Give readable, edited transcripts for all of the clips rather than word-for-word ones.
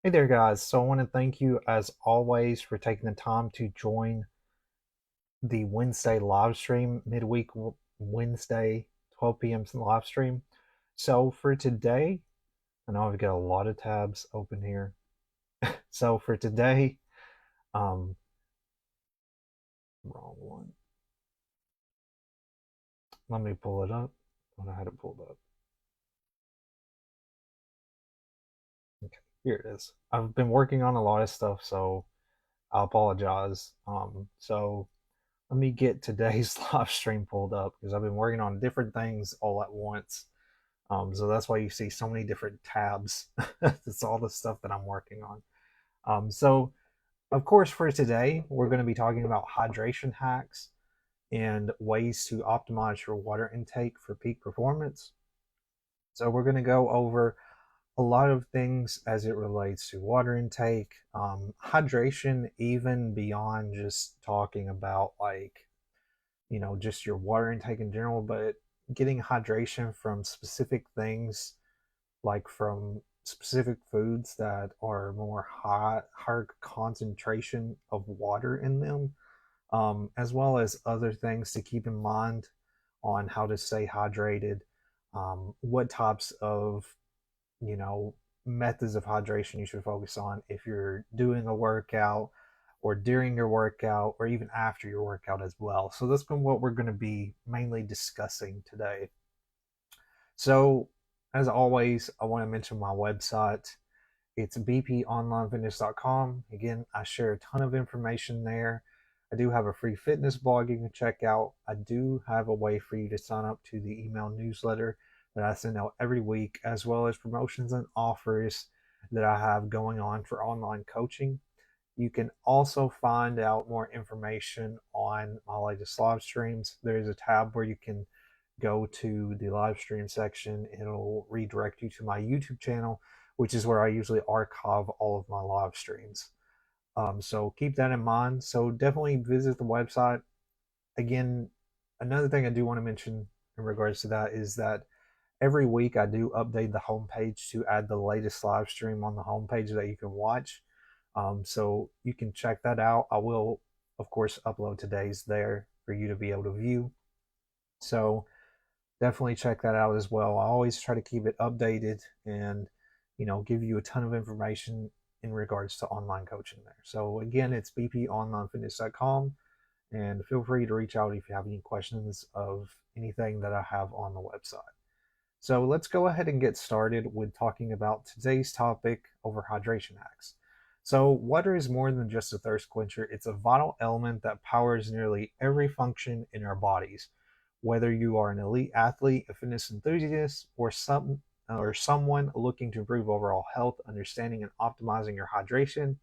Hey there, guys. So I want to thank you, as always, for taking the time to join the Wednesday live stream, midweek Wednesday, 12 p.m. live stream. So for today, I know I've got a lot of tabs open here. So for today, um, wrong one. Let me pull it up. I don't know how to pull it up. Okay, here it is. I've been working on a lot of stuff, so I apologize. So let me get today's live stream pulled up because I've been working on different things all at once. So that's why you see so many different tabs. It's all the stuff that I'm working on. So, of course, for today, we're going to be talking about hydration hacks and ways to optimize your water intake for peak performance. So, we're going to go over a lot of things as it relates to water intake, hydration, even beyond just talking about just your water intake in general, but getting hydration from specific things, like from specific foods that are more higher concentration of water in them, as well as other things to keep in mind on how to stay hydrated, what types of you know methods of hydration you should focus on if you're doing a workout or during your workout or even after your workout as well. So that's been what we're going to be mainly discussing today. So as always, I want to mention my website. It's bponlinefitness.com. Again, I share a ton of information there. I do have a free fitness blog you can check out. I do have a way for you to sign up to the email newsletter that I send out every week, as well as promotions and offers that I have going on for online coaching. You can also find out more information on my latest live streams. There is a tab where you can go to the live stream section. It'll redirect you to my YouTube channel, which is where I usually archive all of my live streams. So keep that in mind. So definitely visit the website. Again, another thing I do want to mention in regards to that is that every week I do update the homepage to add the latest live stream on the homepage that you can watch. So you can check that out. I will, of course, upload today's there for you to be able to view. So definitely check that out as well. I always try to keep it updated and give you a ton of information in regards to online coaching there. So again, it's bponlinefitness.com, and feel free to reach out if you have any questions of anything that I have on the website. So let's go ahead and get started with talking about today's topic over hydration hacks. So water is more than just a thirst quencher. It's a vital element that powers nearly every function in our bodies. Whether you are an elite athlete, a fitness enthusiast, or someone looking to improve overall health, understanding and optimizing your hydration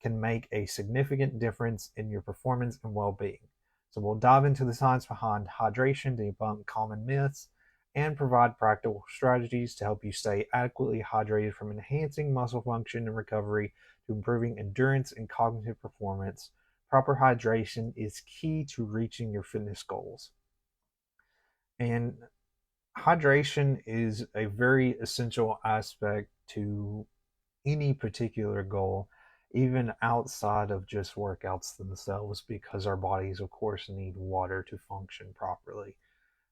can make a significant difference in your performance and well-being. So we'll dive into the science behind hydration, debunk common myths, and provide practical strategies to help you stay adequately hydrated, from enhancing muscle function and recovery to improving endurance and cognitive performance. Proper hydration is key to reaching your fitness goals. And hydration is a very essential aspect to any particular goal, even outside of just workouts themselves, because our bodies, of course, need water to function properly.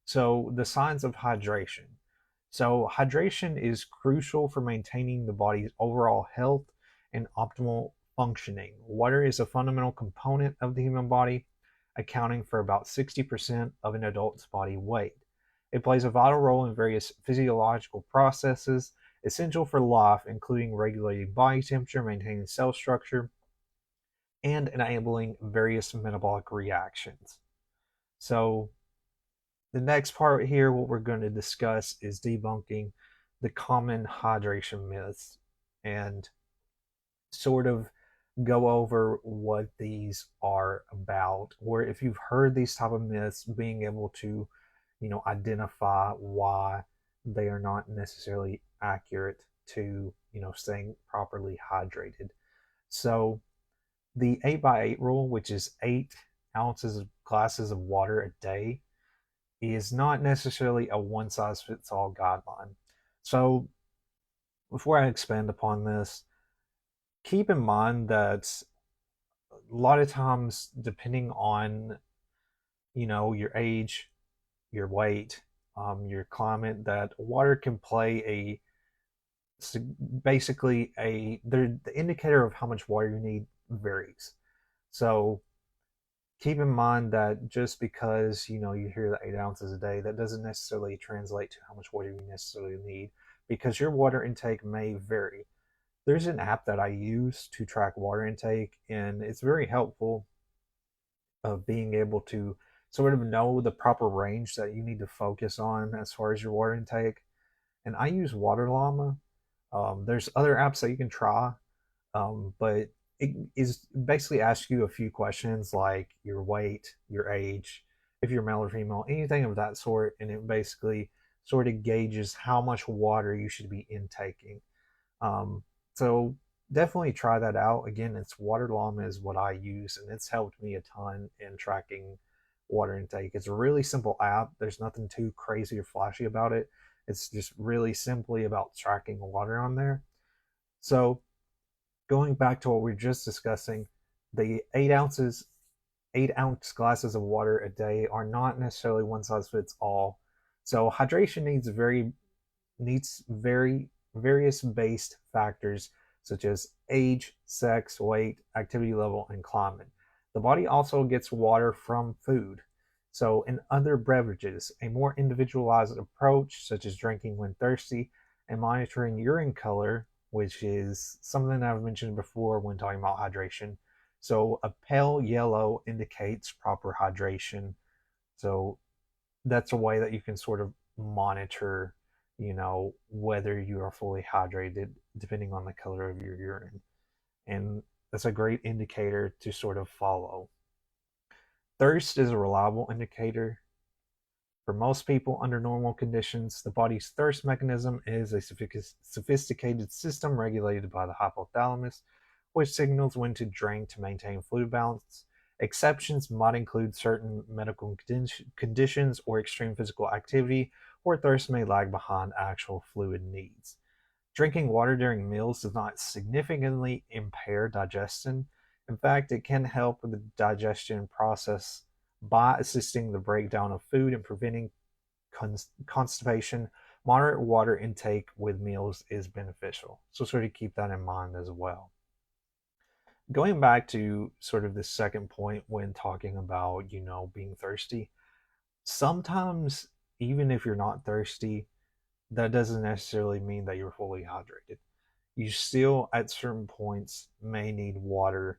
So, the signs of hydration. So, hydration is crucial for maintaining the body's overall health and optimal functioning. Water is a fundamental component of the human body, accounting for about 60% of an adult's body weight. It plays a vital role in various physiological processes essential for life, including regulating body temperature, maintaining cell structure, and enabling various metabolic reactions. So, the next part here, what we're going to discuss is debunking the common hydration myths and sort of go over what these are about, or if you've heard these type of myths, being able to identify why they are not necessarily accurate to staying properly hydrated. So the 8x8 rule, which is 8 ounces of glasses of water a day, is not necessarily a one size fits all guideline. So before I expand upon this, keep in mind that a lot of times, depending on your age, your weight, your climate, that water can play basically the indicator of how much water you need varies. So keep in mind that just because you hear the 8 ounces a day, that doesn't necessarily translate to how much water you necessarily need, because your water intake may vary. There's an app that I use to track water intake, and it's very helpful of being able to sort of know the proper range that you need to focus on as far as your water intake. And I use Water Llama. There's other apps that you can try, but it is basically asks you a few questions like your weight, your age, if you're male or female, anything of that sort, and it basically sort of gauges how much water you should be intaking. So definitely try that out. Again, it's Water Llama is what I use, and it's helped me a ton in tracking water intake. It's a really simple app. There's nothing too crazy or flashy about it. It's just really simply about tracking water on there. So going back to what we were just discussing, the 8 ounces, 8 ounce glasses of water a day are not necessarily one size fits all. So hydration needs very various based factors such as age, sex, weight, activity level, and climate. The body also gets water from food. So, in other beverages, a more individualized approach, such as drinking when thirsty and monitoring urine color, which is something that I've mentioned before when talking about hydration. So, a pale yellow indicates proper hydration. So, that's a way that you can sort of monitor, whether you are fully hydrated depending on the color of your urine. And that's a great indicator to sort of follow. Thirst is a reliable indicator. For most people under normal conditions, the body's thirst mechanism is a sophisticated system regulated by the hypothalamus, which signals when to drink to maintain fluid balance. Exceptions might include certain medical conditions or extreme physical activity where thirst may lag behind actual fluid needs. Drinking water during meals does not significantly impair digestion. In fact, it can help with the digestion process by assisting the breakdown of food and preventing constipation. Moderate water intake with meals is beneficial. So, sort of keep that in mind as well. Going back to sort of the second point when talking about, being thirsty, sometimes even if you're not thirsty, that doesn't necessarily mean that you're fully hydrated. You still, at certain points, may need water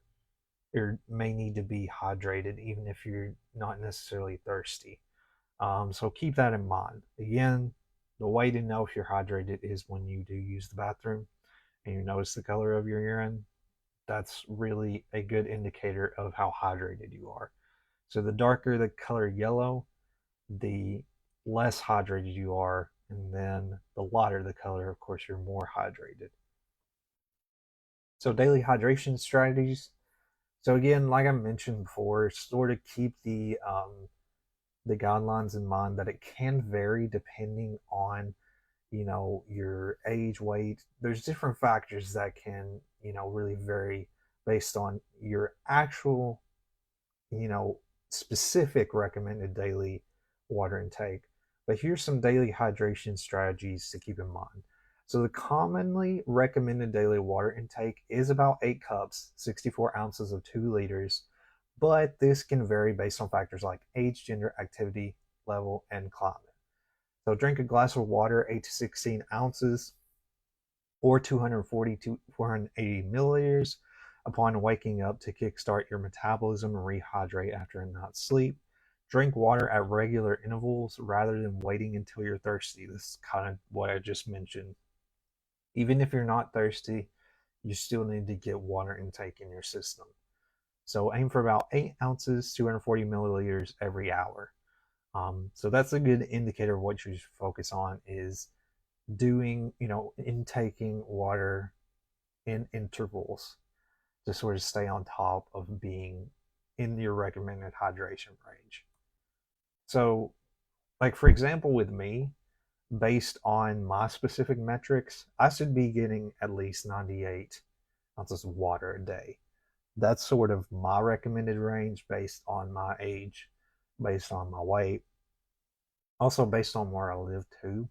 or may need to be hydrated, even if you're not necessarily thirsty. So keep that in mind. Again, the way to know if you're hydrated is when you do use the bathroom and you notice the color of your urine. That's really a good indicator of how hydrated you are. So the darker the color yellow, the less hydrated you are, and then the lighter the color, of course, you're more hydrated. So daily hydration strategies. So again, like I mentioned before, sort of keep the guidelines in mind that it can vary depending on your age, weight. There's different factors that can really vary based on your actual you know, specific recommended daily water intake. But here's some daily hydration strategies to keep in mind. So, the commonly recommended daily water intake is about 8 cups, 64 ounces of 2 liters, but this can vary based on factors like age, gender, activity level, and climate. So, drink a glass of water, 8 to 16 ounces, or 240 to 480 milliliters upon waking up to kickstart your metabolism and rehydrate after a night's sleep. Drink water at regular intervals rather than waiting until you're thirsty. This is kind of what I just mentioned. Even if you're not thirsty, you still need to get water intake in your system. So aim for about 8 ounces, 240 milliliters every hour. So that's a good indicator of what you should focus on is doing, intaking water in intervals to sort of stay on top of being in your recommended hydration range. So, like for example, with me, based on my specific metrics, I should be getting at least 98 ounces of water a day. That's sort of my recommended range based on my age, based on my weight, also based on where I live too.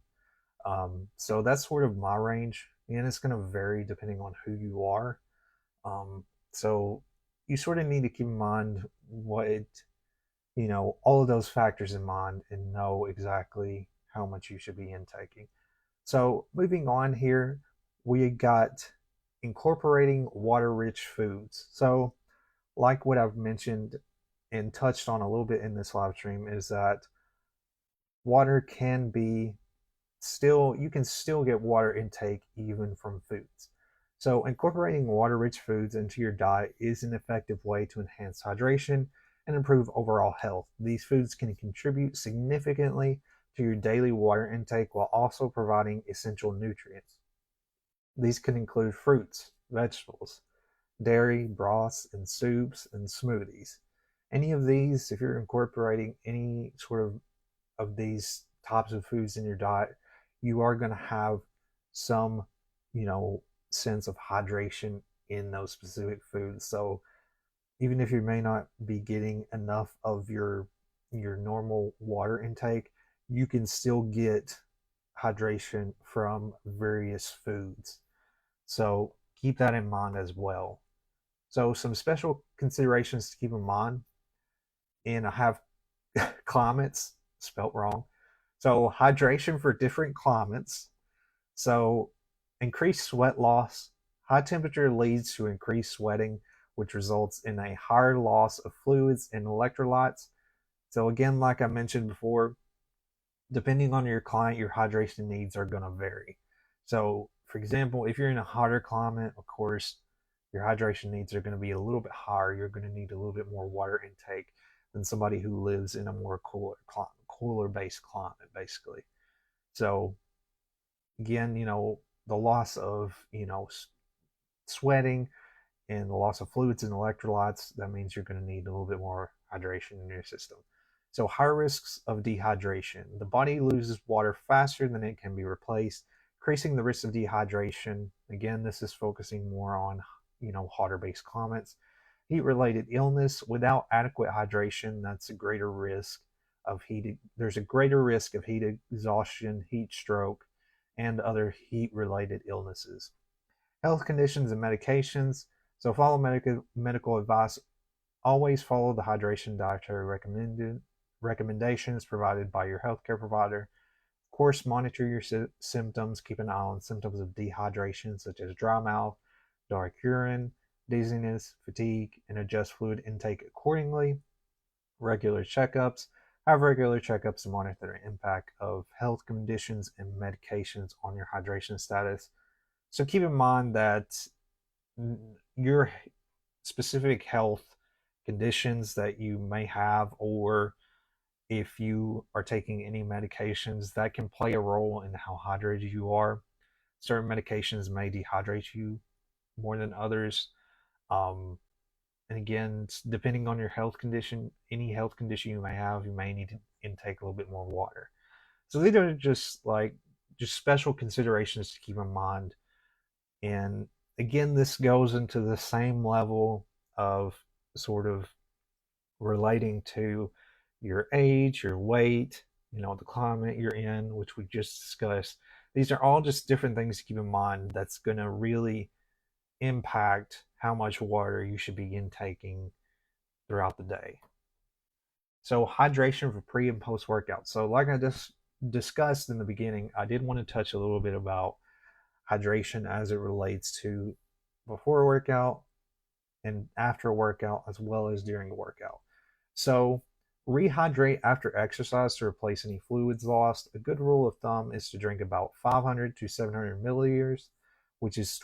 So that's sort of my range, and it's going to vary depending on who you are. Um, so you sort of need to keep in mind all of those factors in mind and know exactly how much you should be intaking. So moving on here, we got incorporating water-rich foods. So like what I've mentioned and touched on a little bit in this live stream is that water can be still you can still get water intake even from foods. So incorporating water-rich foods into your diet is an effective way to enhance hydration and improve overall health. These foods can contribute significantly to your daily water intake while also providing essential nutrients. These can include fruits, vegetables, dairy, broths, and soups and smoothies. Any of these, if you're incorporating any sort of these types of foods in your diet, you are going to have some, you know, sense of hydration in those specific foods. So even if you may not be getting enough of your normal water intake, you can still get hydration from various foods. So keep that in mind as well. So some special considerations to keep in mind, and I have climates spelt wrong. So hydration for different climates. So increased sweat loss. High temperature leads to increased sweating, which results in a higher loss of fluids and electrolytes. So again, like I mentioned before, depending on your client, your hydration needs are going to vary. So, for example, if you're in a hotter climate, of course, your hydration needs are going to be a little bit higher. You're going to need a little bit more water intake than somebody who lives in a more cooler based climate, basically. So, again, the loss of, sweating and the loss of fluids and electrolytes, that means you're going to need a little bit more hydration in your system. So, high risks of dehydration. The body loses water faster than it can be replaced, increasing the risk of dehydration. Again, this is focusing more on, hotter based climates. Heat related illness. Without adequate hydration, that's a greater risk of heat. There's a greater risk of heat exhaustion, heat stroke, and other heat related illnesses. Health conditions and medications. So follow medical advice. Always follow the hydration dietary recommendations provided by your healthcare provider. Of course, monitor your symptoms. Keep an eye on symptoms of dehydration, such as dry mouth, dark urine, dizziness, fatigue, and adjust fluid intake accordingly. Regular checkups. Have regular checkups to monitor the impact of health conditions and medications on your hydration status. So keep in mind that your specific health conditions that you may have, or if you are taking any medications, that can play a role in how hydrated you are. Certain medications may dehydrate you more than others. Um, and again, depending on your health condition, any health condition you may have, you may need to intake a little bit more water. So these are just special considerations to keep in mind. And again, this goes into the same level of sort of relating to your age, your weight, the climate you're in, which we just discussed. These are all just different things to keep in mind that's going to really impact how much water you should be intaking throughout the day. So, hydration for pre and post workout. So, like I just discussed in the beginning, I did want to touch a little bit about hydration as it relates to before a workout and after a workout, as well as during a workout. So, rehydrate after exercise to replace any fluids lost. A good rule of thumb is to drink about 500 to 700 milliliters, which is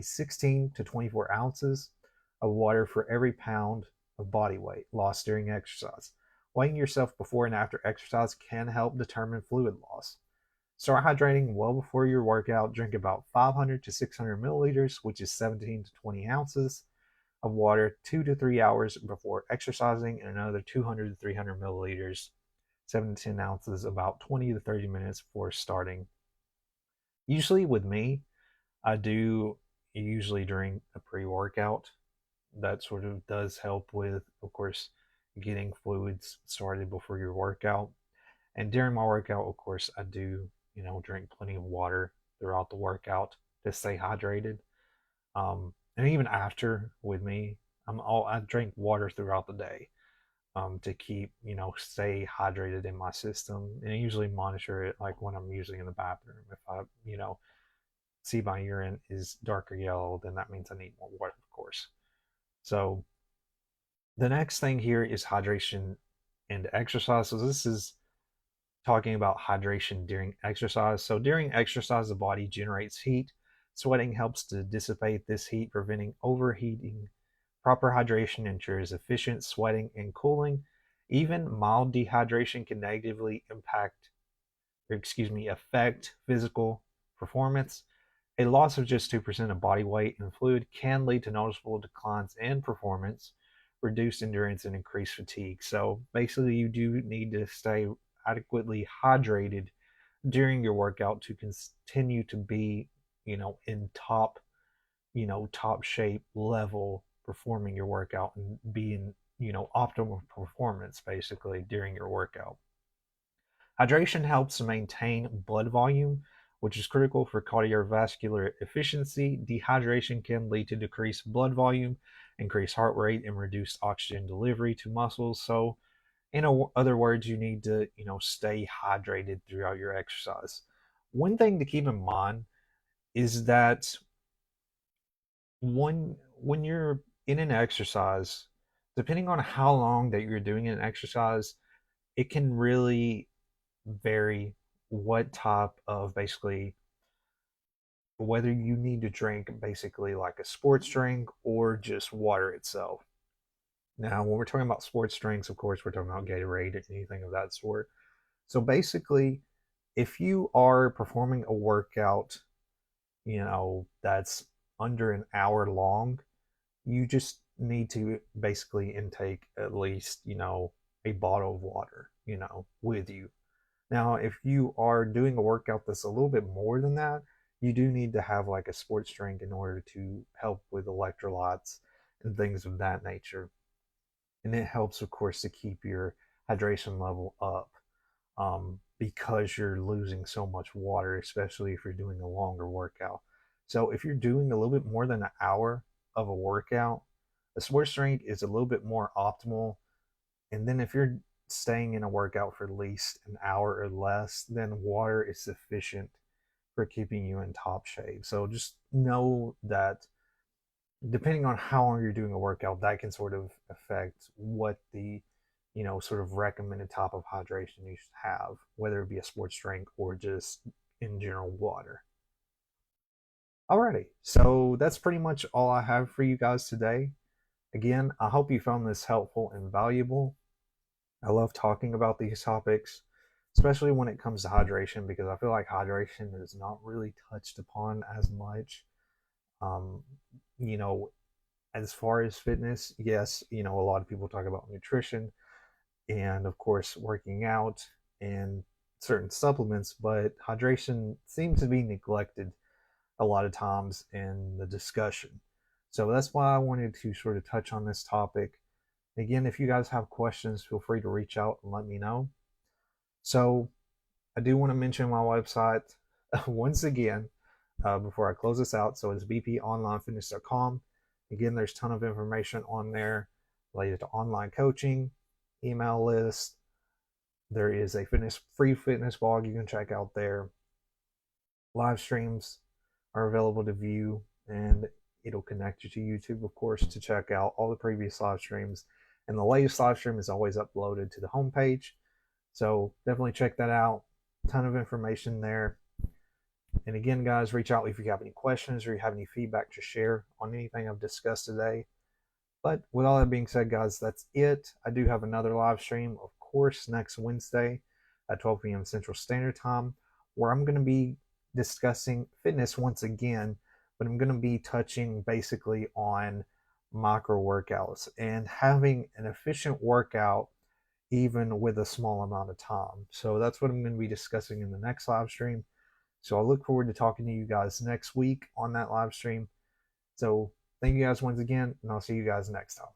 16 to 24 ounces of water for every pound of body weight lost during exercise. Weighing yourself before and after exercise can help determine fluid loss. Start hydrating well before your workout. Drink about 500 to 600 milliliters, which is 17 to 20 ounces of water 2 to 3 hours before exercising, and another 200 to 300 milliliters, 7 to 10 ounces, about 20 to 30 minutes before starting. Usually with me, I do, usually during a pre-workout. That sort of does help with, of course, getting fluids started before your workout. And during my workout, of course, I do, drink plenty of water throughout the workout to stay hydrated. And even after with me, I drink water throughout the day to keep, stay hydrated in my system. And I usually monitor it like when I'm usually in the bathroom. If I, see my urine is darker yellow, then that means I need more water, of course. So the next thing here is hydration and exercise. So this is talking about hydration during exercise. So during exercise, the body generates heat. Sweating helps to dissipate this heat, preventing overheating. Proper hydration ensures efficient sweating and cooling. Even mild dehydration can negatively affect physical performance. A loss of just 2% of body weight in fluid can lead to noticeable declines in performance, reduced endurance, and increased fatigue. So basically, you do need to stay adequately hydrated during your workout to continue to be, in top, top shape level performing your workout and be in, optimal performance basically during your workout. Hydration helps maintain blood volume, which is critical for cardiovascular efficiency. Dehydration can lead to decreased blood volume, increased heart rate, and reduced oxygen delivery to muscles. So, in other words, you need to, stay hydrated throughout your exercise. One thing to keep in mind is that when you're in an exercise, depending on how long that you're doing an exercise, it can really vary what type of basically whether you need to drink basically like a sports drink or just water itself. Now, when we're talking about sports drinks, of course, we're talking about Gatorade or anything of that sort. So basically, if you are performing a workout, that's under an hour long, you just need to basically intake at least, a bottle of water, with you. Now, if you are doing a workout that's a little bit more than that, you do need to have like a sports drink in order to help with electrolytes and things of that nature. And it helps, of course, to keep your hydration level up because you're losing so much water, especially if you're doing a longer workout. So, if you're doing a little bit more than an hour of a workout, a sports drink is a little bit more optimal. And then if you're staying in a workout for at least an hour or less, then water is sufficient for keeping you in top shape. So just know that depending on how long you're doing a workout, that can sort of affect what the sort of recommended type of hydration you should have, whether it be a sports drink or just in general water. Alrighty, so that's pretty much all I have for you guys today. Again, I hope you found this helpful and valuable. I love talking about these topics, especially when it comes to hydration, because I feel like hydration is not really touched upon as much. Um, you know, as far as fitness, yes, a lot of people talk about nutrition and, of course, working out and certain supplements, but hydration seems to be neglected a lot of times in the discussion. So that's why I wanted to sort of touch on this topic. Again, if you guys have questions, feel free to reach out and let me know. So I do want to mention my website once again before I close this out. So it's bponlinefitness.com. Again, there's a ton of information on there related to online coaching, email list. There is a free fitness blog you can check out there. Live streams are available to view, and it'll connect you to YouTube, of course, to check out all the previous live streams. And the latest live stream is always uploaded to the homepage. So definitely check that out. Ton of information there. And again, guys, reach out if you have any questions or you have any feedback to share on anything I've discussed today. But with all that being said, guys, that's it. I do have another live stream, of course, next Wednesday at 12 p.m. Central Standard Time, where I'm going to be discussing fitness once again, but I'm going to be touching basically on micro workouts and having an efficient workout even with a small amount of time. So that's what I'm going to be discussing in the next live stream. So I look forward to talking to you guys next week on that live stream. So thank you guys once again, and I'll see you guys next time.